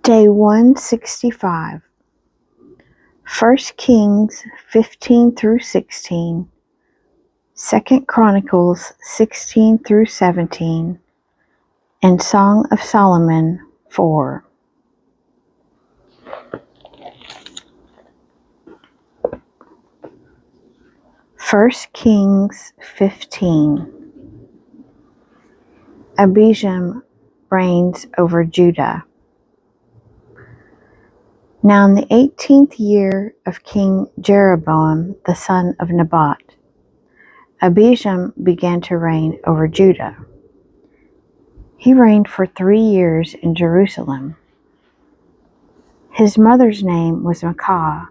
Day 165, 1 Kings 15 through 16, 2 Chronicles 16 through 17, and Song of Solomon 4. First Kings 15. Abijam reigns over Judah. Now in the 18th year of King Jeroboam the son of Nebat, Abijam began to reign over Judah. He reigned for 3 years in Jerusalem. His mother's name was Maacah,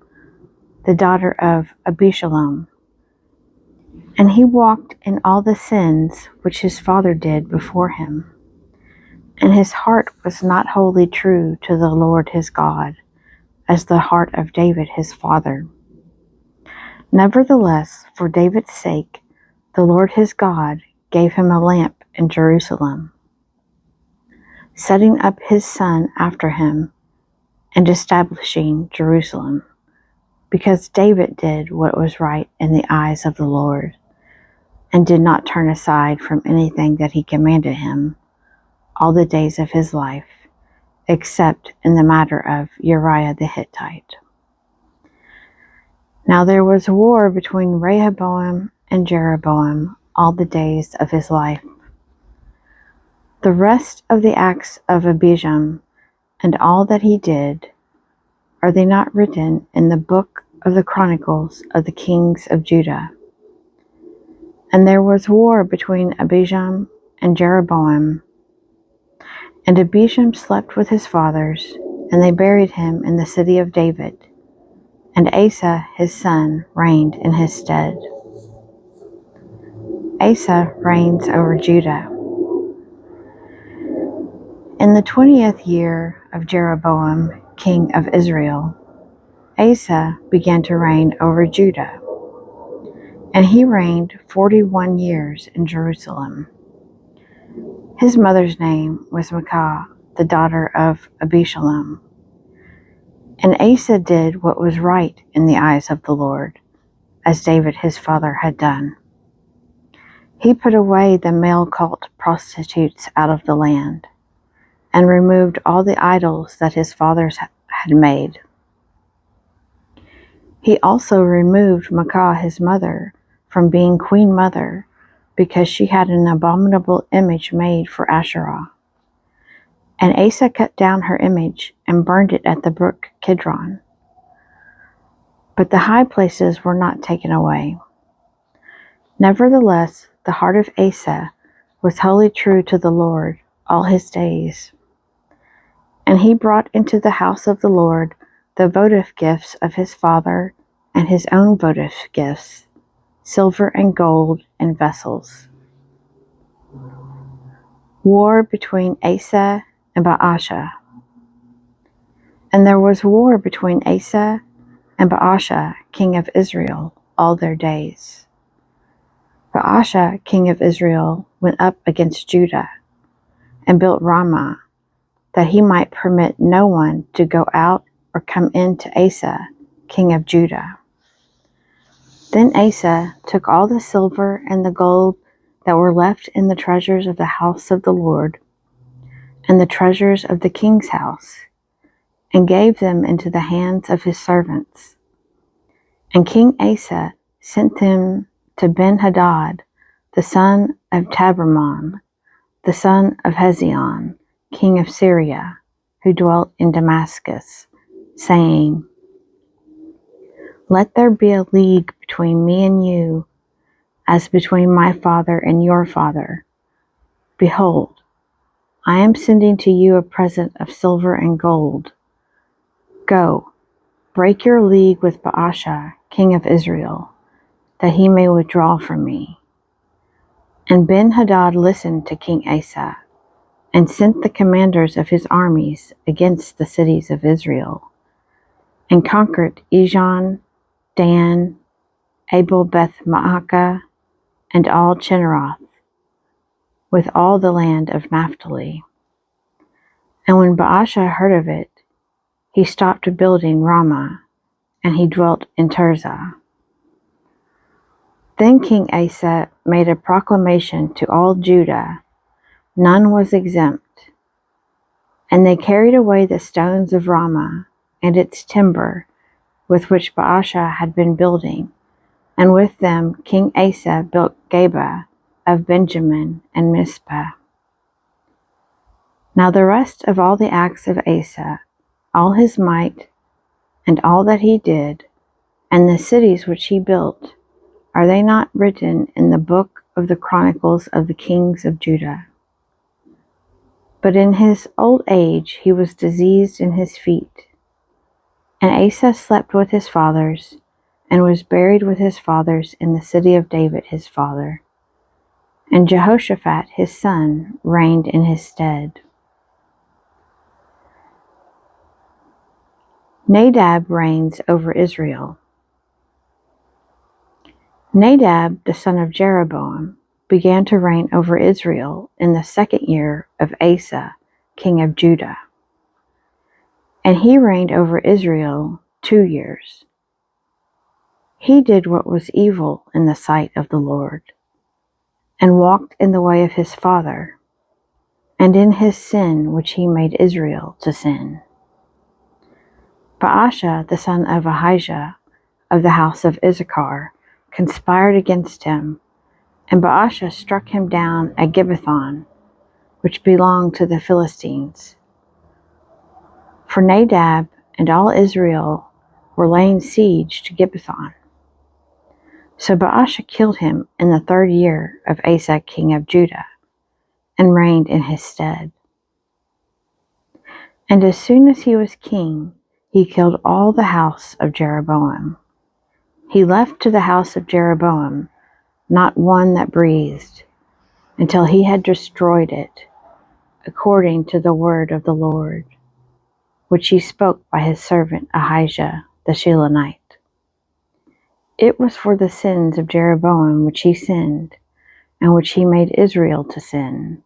the daughter of Abishalom, and he walked in all the sins which his father did before him. And his heart was not wholly true to the Lord his God, as the heart of David his father. Nevertheless, for David's sake, the Lord his God gave him a lamp in Jerusalem, setting up his son after him and establishing Jerusalem, because David did what was right in the eyes of the Lord, and did not turn aside from anything that he commanded him all the days of his life, except in the matter of Uriah the Hittite. Now there was war between Rehoboam and Jeroboam all the days of his life. The rest of the acts of Abijam and all that he did, are they not written in the book of the Chronicles of the kings of Judah? And there was war between Abijam and Jeroboam. And Abijam slept with his fathers, and they buried him in the city of David. And Asa his son reigned in his stead. Asa reigns over Judah. In the 20th year of Jeroboam, king of Israel, Asa began to reign over Judah. And he reigned 41 years in Jerusalem. His mother's name was Maacah, the daughter of Abishalom. And Asa did what was right in the eyes of the Lord, as David his father had done. He put away the male cult prostitutes out of the land, and removed all the idols that his fathers had made. He also removed Maacah his mother from being queen mother, because she had an abominable image made for Asherah. And Asa cut down her image and burned it at the brook Kidron. But the high places were not taken away. Nevertheless, the heart of Asa was wholly true to the Lord all his days. And he brought into the house of the Lord the votive gifts of his father and his own votive gifts, silver and gold and vessels. War between Asa and Baasha. And there was war between Asa and Baasha, king of Israel, all their days. Baasha, king of Israel, went up against Judah and built Ramah, that he might permit no one to go out or come in to Asa, king of Judah. Then Asa took all the silver and the gold that were left in the treasures of the house of the Lord, and the treasures of the king's house, and gave them into the hands of his servants. And King Asa sent them to Ben-Hadad, the son of Tabermon, the son of Hezion, king of Syria, who dwelt in Damascus, saying, Let there be a league between me and you, as between my father and your father. Behold, I am sending to you a present of silver and gold. Go, break your league with Baasha, king of Israel, that he may withdraw from me. And Ben-Hadad listened to King Asa, and sent the commanders of his armies against the cities of Israel, and conquered Ijon, Dan, Abel-Beth-Maacah, and all Chinneroth, with all the land of Naphtali. And when Baasha heard of it, he stopped building Ramah, and he dwelt in Tirzah. Then King Asa made a proclamation to all Judah. None was exempt. And they carried away the stones of Ramah and its timber with which Baasha had been building, and with them King Asa built Geba of Benjamin and Mizpah. Now the rest of all the acts of Asa, all his might, and all that he did, and the cities which he built, are they not written in the book of the Chronicles of the kings of Judah? But in his old age he was diseased in his feet. And Asa slept with his fathers, and was buried with his fathers in the city of David his father. And Jehoshaphat his son reigned in his stead. Nadab reigns over Israel. Nadab, the son of Jeroboam, began to reign over Israel in the 2nd year of Asa, king of Judah. And he reigned over Israel 2 years. He did what was evil in the sight of the Lord, and walked in the way of his father, and in his sin which he made Israel to sin. Baasha, the son of Ahijah, of the house of Issachar, conspired against him, and Baasha struck him down at Gibbethon, which belonged to the Philistines. For Nadab and all Israel were laying siege to Gibbethon. So Baasha killed him in the 3rd year of Asa king of Judah, and reigned in his stead. And as soon as he was king, he killed all the house of Jeroboam. He left to the house of Jeroboam not one that breathed, until he had destroyed it, according to the word of the Lord, which he spoke by his servant Ahijah the Shilonite. It was for the sins of Jeroboam which he sinned, and which he made Israel to sin,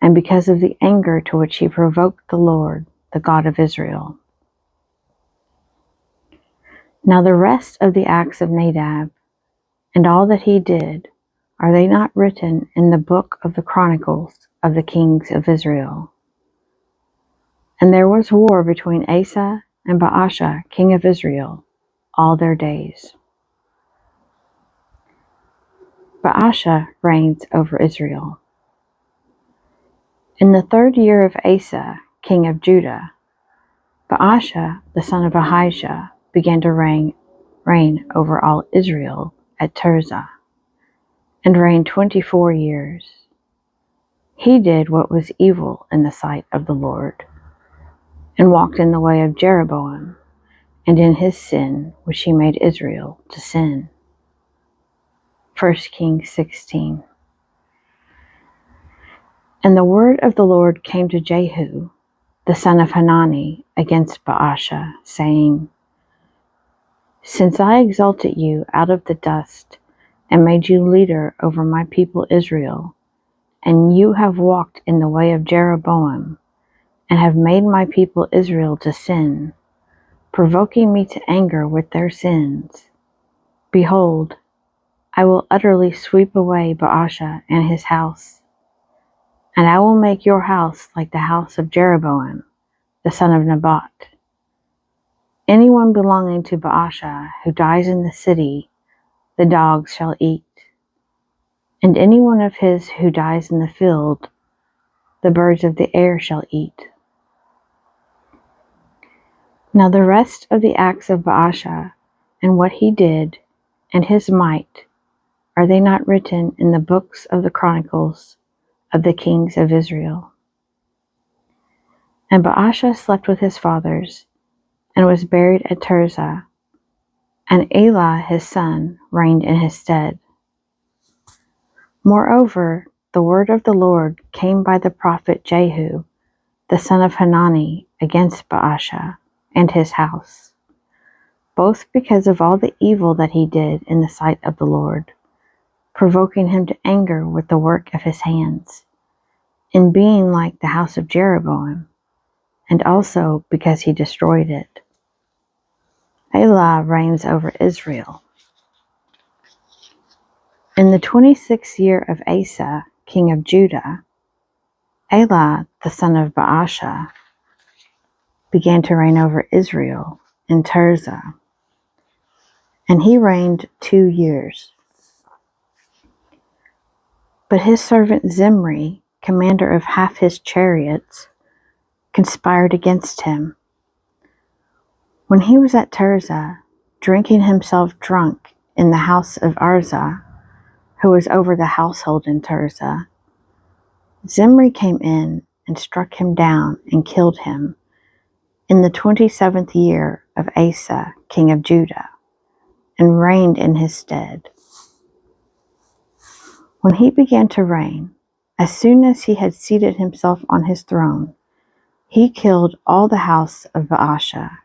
and because of the anger to which he provoked the Lord, the God of Israel. Now the rest of the acts of Nadab, and all that he did, are they not written in the book of the Chronicles of the kings of Israel? And there was war between Asa and Baasha, king of Israel, all their days. Baasha reigns over Israel. In the 3rd year of Asa, king of Judah, Baasha, the son of Ahijah, began to reign over all Israel at Tirzah, and reigned 24 years. He did what was evil in the sight of the Lord, and walked in the way of Jeroboam, and in his sin which he made Israel to sin. 1 Kings 16. And the word of the Lord came to Jehu, the son of Hanani, against Baasha, saying, Since I exalted you out of the dust, and made you leader over my people Israel, and you have walked in the way of Jeroboam, and have made my people Israel to sin, provoking me to anger with their sins, behold, I will utterly sweep away Baasha and his house, and I will make your house like the house of Jeroboam, the son of Nebat. Anyone belonging to Baasha who dies in the city, the dogs shall eat, and any one of his who dies in the field, the birds of the air shall eat. Now the rest of the acts of Baasha, and what he did, and his might, are they not written in the books of the Chronicles of the kings of Israel? And Baasha slept with his fathers, and was buried at Tirzah, and Elah his son reigned in his stead. Moreover, the word of the Lord came by the prophet Jehu, the son of Hanani, against Baasha and his house, both because of all the evil that he did in the sight of the Lord, provoking him to anger with the work of his hands, in being like the house of Jeroboam, and also because he destroyed it. Elah reigns over Israel. In the 26th year of Asa, king of Judah, Elah, the son of Baasha, began to reign over Israel in Tirzah, and he reigned 2 years. But his servant Zimri, commander of half his chariots, conspired against him. When he was at Tirzah, drinking himself drunk in the house of Arzah, who was over the household in Tirzah, Zimri came in and struck him down and killed him in the 27th year of Asa, king of Judah, and reigned in his stead. When he began to reign, as soon as he had seated himself on his throne, he killed all the house of Baasha.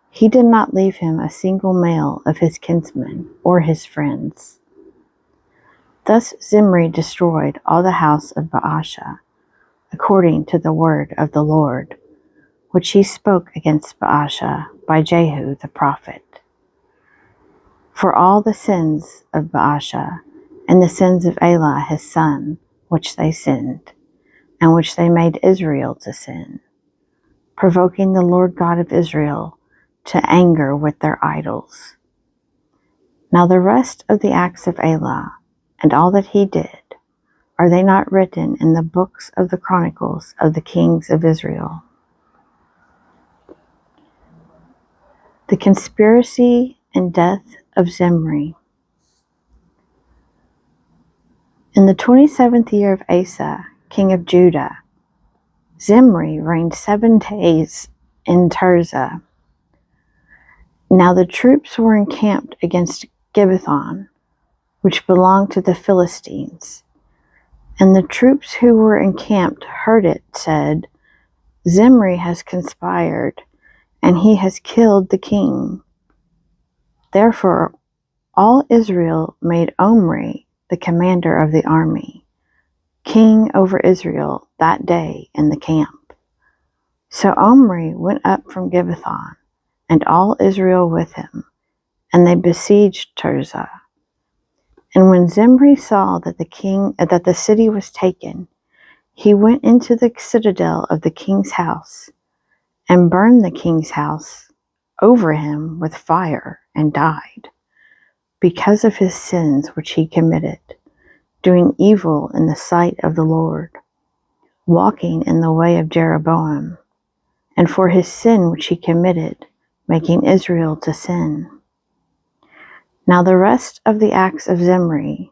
He did not leave him a single male of his kinsmen or his friends. Thus Zimri destroyed all the house of Baasha, according to the word of the Lord, which he spoke against Baasha by Jehu the prophet. For all the sins of Baasha and the sins of Elah his son, which they sinned, and which they made Israel to sin, provoking the Lord God of Israel to anger with their idols. Now the rest of the acts of Elah, and all that he did, are they not written in the books of the Chronicles of the kings of Israel? The conspiracy and death of Zimri. In the 27th year of Asa, king of Judah, Zimri reigned 7 days in Tirzah. Now the troops were encamped against Gibbethon, which belonged to the Philistines. And the troops who were encamped heard it, said, Zimri has conspired, and he has killed the king. Therefore all Israel made Omri, the commander of the army, king over Israel that day in the camp. So Omri went up from Gibbethon, and all Israel with him, and they besieged Tirzah. And when Zimri saw that the city was taken, he went into the citadel of the king's house, and burned the king's house over him with fire, and died, because of his sins which he committed, doing evil in the sight of the Lord, walking in the way of Jeroboam, and for his sin which he committed, making Israel to sin. Now the rest of the acts of Zimri,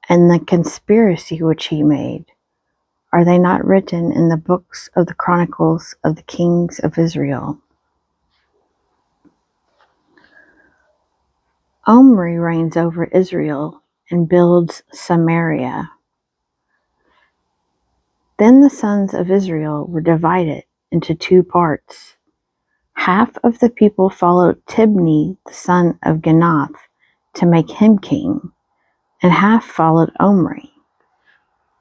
and the conspiracy which he made, are they not written in the books of the Chronicles of the kings of Israel? Omri reigns over Israel and builds Samaria. Then the sons of Israel were divided into 2 parts. Half of the people followed Tibni, the son of Ginath, to make him king, and half followed Omri.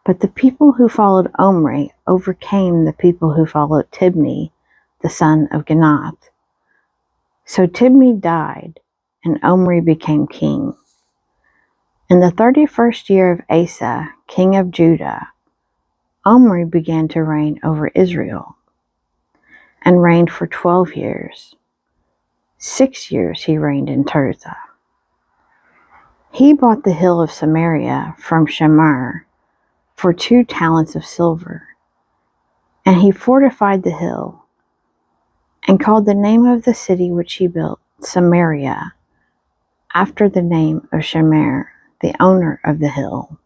But the people who followed Omri overcame the people who followed Tibni, the son of Ginath. So Tibni died, and Omri became king. In the 31st year of Asa, king of Judah, Omri began to reign over Israel, and reigned for 12 years. 6 years he reigned in Tirzah. He bought the hill of Samaria from Shemer for 2 talents of silver, and he fortified the hill, and called the name of the city which he built Samaria, after the name of Shemer, the owner of the hill.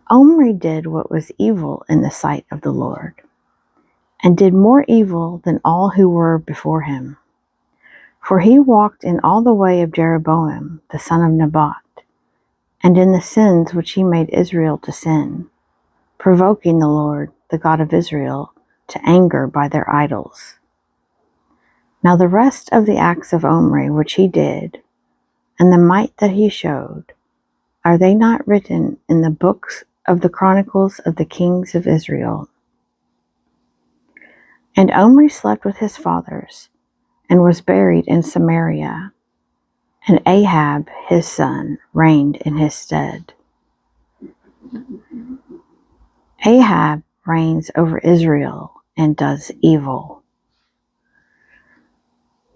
Omri did what was evil in the sight of the Lord, and did more evil than all who were before him. For he walked in all the way of Jeroboam, the son of Nebat, and in the sins which he made Israel to sin, provoking the Lord, the God of Israel, to anger by their idols. Now the rest of the acts of Omri which he did, and the might that he showed, are they not written in the books of the Chronicles of the kings of Israel? And Omri slept with his fathers, and was buried in Samaria. And Ahab his son reigned in his stead. Ahab reigns over Israel and does evil.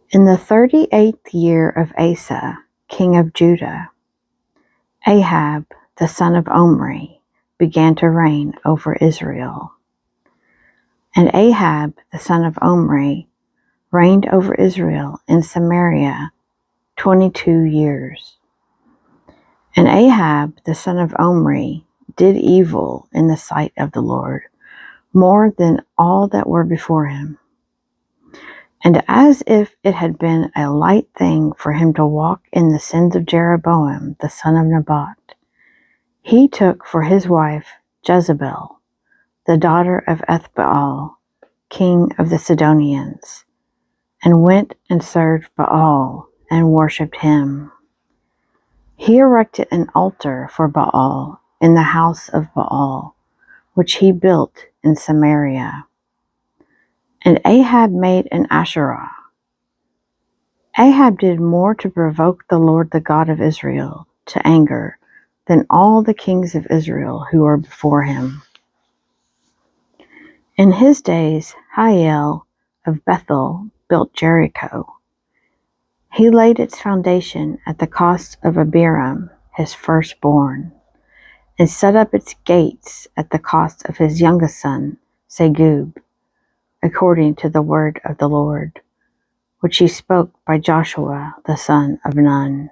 In the 38th year of Asa, king of Judah, Ahab the son of Omri began to reign over Israel. And Ahab the son of Omri reigned over Israel in Samaria 22 years. And Ahab the son of Omri did evil in the sight of the Lord, more than all that were before him. And as if it had been a light thing for him to walk in the sins of Jeroboam the son of Nebat, he took for his wife Jezebel, the daughter of Ethbaal, king of the Sidonians, and went and served Baal and worshipped him. He erected an altar for Baal in the house of Baal, which he built in Samaria. And Ahab made an Asherah. Ahab did more to provoke the Lord, the God of Israel, to anger than all the kings of Israel who were before him. In his days, Hiel of Bethel built Jericho. He laid its foundation at the cost of Abiram, his firstborn, and set up its gates at the cost of his youngest son, Segub, according to the word of the Lord, which he spoke by Joshua the son of Nun.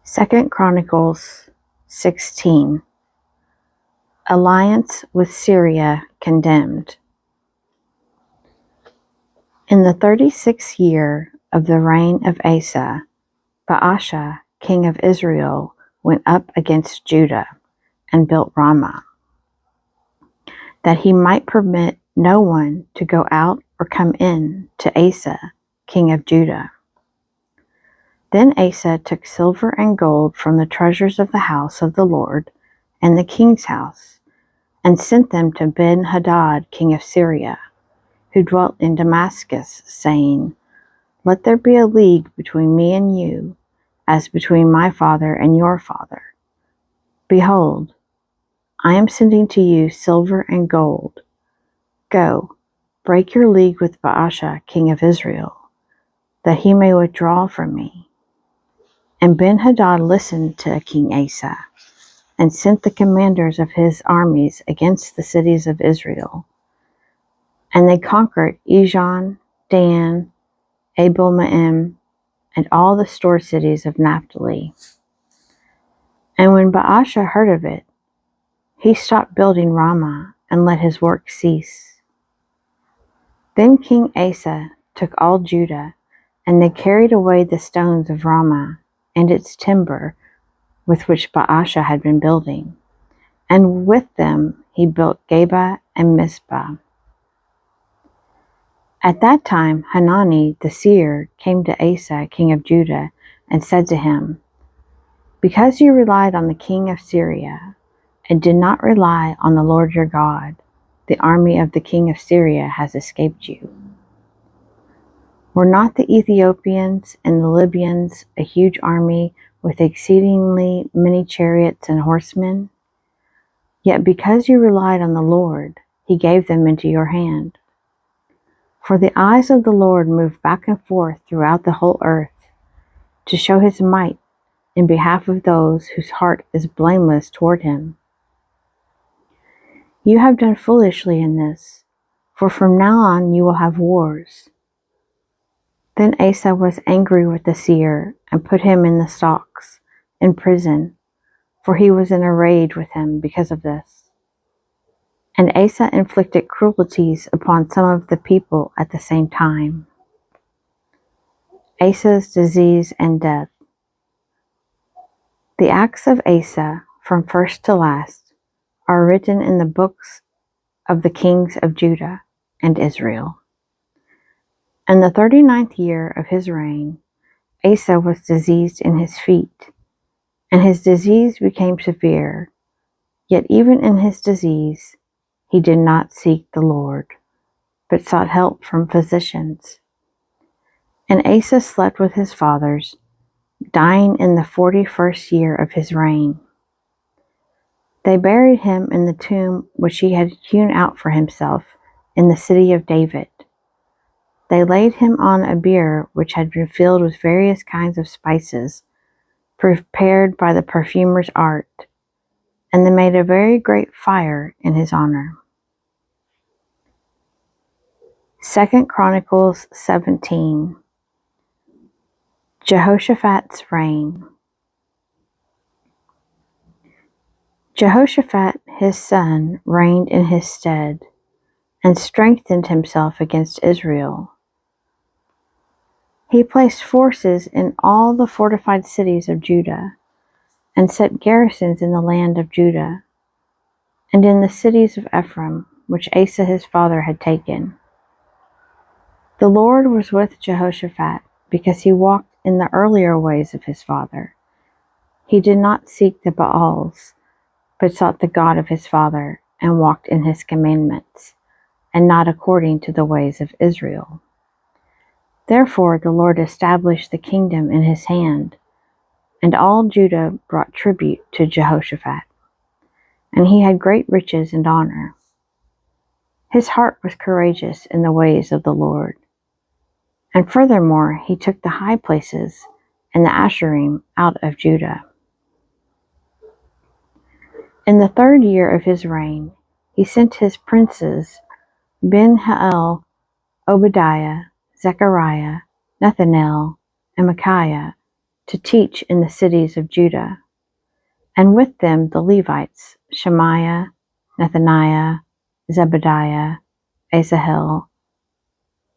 Second Chronicles 16. Alliance with Syria condemned. In the 36th year of the reign of Asa, Baasha, king of Israel, went up against Judah and built Ramah, that he might permit no one to go out or come in to Asa, king of Judah. Then Asa took silver and gold from the treasures of the house of the Lord and the king's house, and sent them to Ben-Hadad, king of Syria, who dwelt in Damascus, saying, Let there be a league between me and you, as between my father and your father. Behold, I am sending to you silver and gold. Go, break your league with Baasha, king of Israel, that he may withdraw from me. And Ben-Hadad listened to King Asa, and sent the commanders of his armies against the cities of Israel. And they conquered Ijon, Dan, Abel-Maim, and all the store cities of Naphtali. And when Baasha heard of it, he stopped building Ramah and let his work cease. Then King Asa took all Judah, and they carried away the stones of Ramah and its timber with which Baasha had been building, and with them he built Geba and Mizpah. At that time Hanani the seer came to Asa king of Judah and said to him, Because you relied on the king of Syria, and did not rely on the Lord your God, the army of the king of Syria has escaped you. Were not the Ethiopians and the Libyans a huge army with exceedingly many chariots and horsemen? Yet because you relied on the Lord, he gave them into your hand. For the eyes of the Lord move back and forth throughout the whole earth, to show his might in behalf of those whose heart is blameless toward him. You have done foolishly in this, for from now on you will have wars. Then Asa was angry with the seer, and put him in the stocks, in prison, for he was in a rage with him because of this. And Asa inflicted cruelties upon some of the people at the same time. Asa's disease and death. The acts of Asa, from first to last, are written in the books of the kings of Judah and Israel. In the 39th year of his reign, Asa was diseased in his feet, and his disease became severe. Yet even in his disease, he did not seek the Lord, but sought help from physicians. And Asa slept with his fathers, dying in the 41st year of his reign. They buried him in the tomb which he had hewn out for himself in the city of David. They laid him on a bier which had been filled with various kinds of spices, prepared by the perfumer's art, and they made a very great fire in his honor. 2 Chronicles 17. Jehoshaphat's reign. Jehoshaphat his son reigned in his stead, and strengthened himself against Israel. He placed forces in all the fortified cities of Judah, and set garrisons in the land of Judah, and in the cities of Ephraim, which Asa his father had taken. The Lord was with Jehoshaphat, because he walked in the earlier ways of his father. He did not seek the Baals, but sought the God of his father, and walked in his commandments, and not according to the ways of Israel. Therefore the Lord established the kingdom in his hand, and all Judah brought tribute to Jehoshaphat, and he had great riches and honor. His heart was courageous in the ways of the Lord. And furthermore, he took the high places and the Asherim out of Judah. In the 3rd year of his reign, he sent his princes Ben-Hael, Obadiah, Zechariah, Nethanel, and Micaiah to teach in the cities of Judah, and with them the Levites, Shemaiah, Nethaniah, Zebediah, Asahel,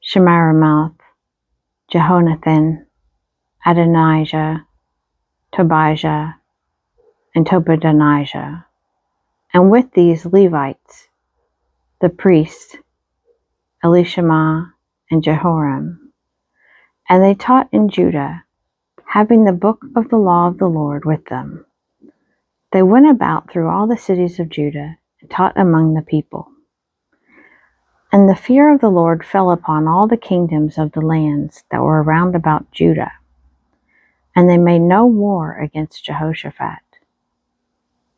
Shemiramoth, Jehonathan, Adonijah, Tobijah, and Tobadonijah, and with these Levites, the priests, Elishama and Jehoram. And they taught in Judah, having the book of the law of the Lord with them. They went about through all the cities of Judah, and taught among the people. And the fear of the Lord fell upon all the kingdoms of the lands that were round about Judah, and they made no war against Jehoshaphat.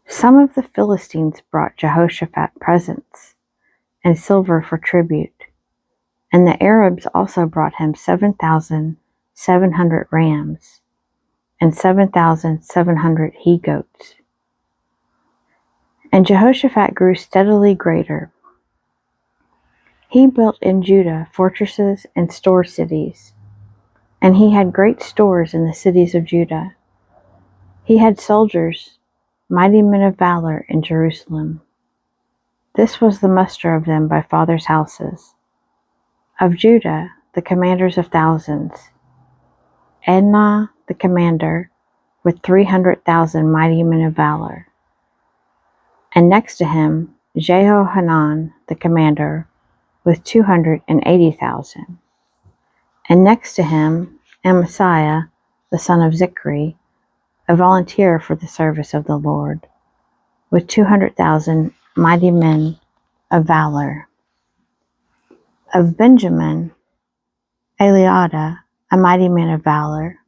Some of the Philistines brought Jehoshaphat presents and silver for tribute, and the Arabs also brought him 7,700 rams and 7,700 he-goats. And Jehoshaphat grew steadily greater. He built in Judah fortresses and store cities, and he had great stores in the cities of Judah. He had soldiers, mighty men of valor in Jerusalem. This was the muster of them by fathers' houses. Of Judah, the commanders of thousands, Adnah the commander, with 300,000 mighty men of valor. And next to him, Jehohanan the commander, with 280,000. And next to him, Amasiah the son of Zichri, a volunteer for the service of the Lord, with 200,000 mighty men of valor. Of Benjamin, Eliada, a mighty man of valor,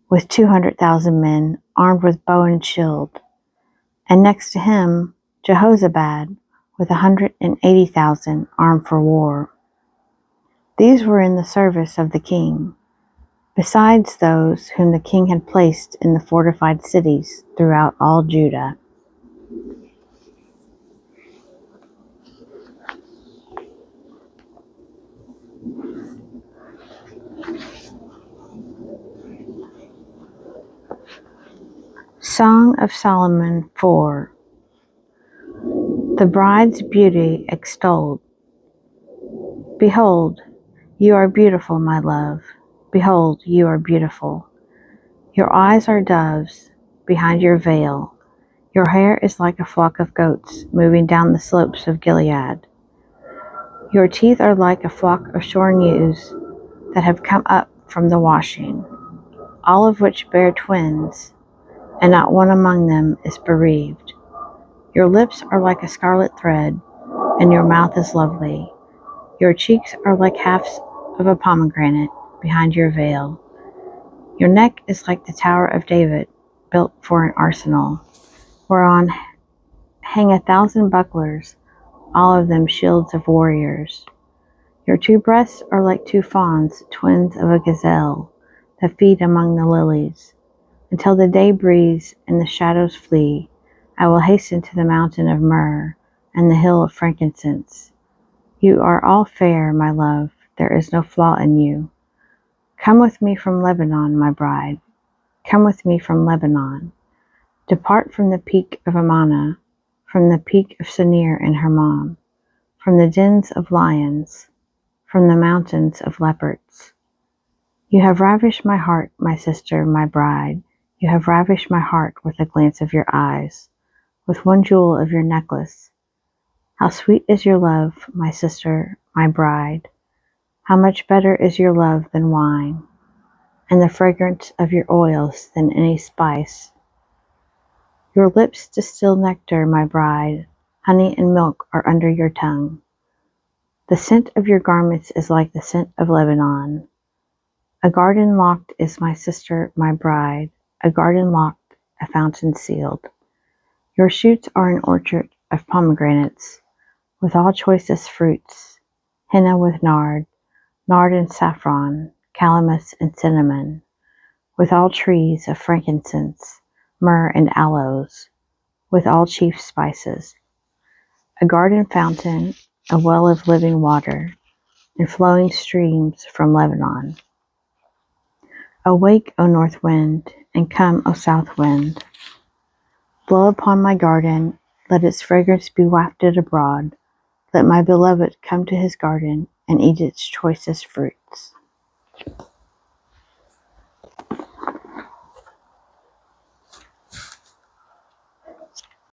with 200,000 men armed with bow and shield. And next to him, Jehozabad, with 180,000 armed for war. These were in the service of the king, besides those whom the king had placed in the fortified cities throughout all Judah. Song of Solomon 4. The bride's beauty extolled. Behold, you are beautiful, my love. Behold, you are beautiful. Your eyes are doves behind your veil. Your hair is like a flock of goats moving down the slopes of Gilead. Your teeth are like a flock of shorn ewes that have come up from the washing, all of which bear twins, and not one among them is bereaved. Your lips are like a scarlet thread, and your mouth is lovely. Your cheeks are like halves of a pomegranate behind your veil. Your neck is like the Tower of David, built for an arsenal, whereon hang 1,000 bucklers, all of them shields of warriors. Your two breasts are like two fawns, twins of a gazelle, that feed among the lilies. Until the day breeze and the shadows flee, I will hasten to the mountain of myrrh and the hill of frankincense. You are all fair, my love, there is no flaw in you. Come with me from Lebanon, my bride. Come with me from Lebanon. Depart from the peak of Amana, from the peak of Senir and Hermon, from the dens of lions, from the mountains of leopards. You have ravished my heart, my sister, my bride. You have ravished my heart with a glance of your eyes, with one jewel of your necklace. How sweet is your love, my sister, my bride. How much better is your love than wine, and the fragrance of your oils than any spice. Your lips distill nectar, my bride. Honey and milk are under your tongue. The scent of your garments is like the scent of Lebanon. A garden locked is my sister, my bride, a garden locked, a fountain sealed. Your shoots are an orchard of pomegranates, with all choicest fruits, henna with nard and saffron, calamus and cinnamon, with all trees of frankincense, myrrh and aloes, with all chief spices. A garden fountain, a well of living water, and flowing streams from Lebanon. Awake, O north wind, and come, O south wind. Blow upon my garden, let its fragrance be wafted abroad. Let my beloved come to his garden and eat its choicest fruit.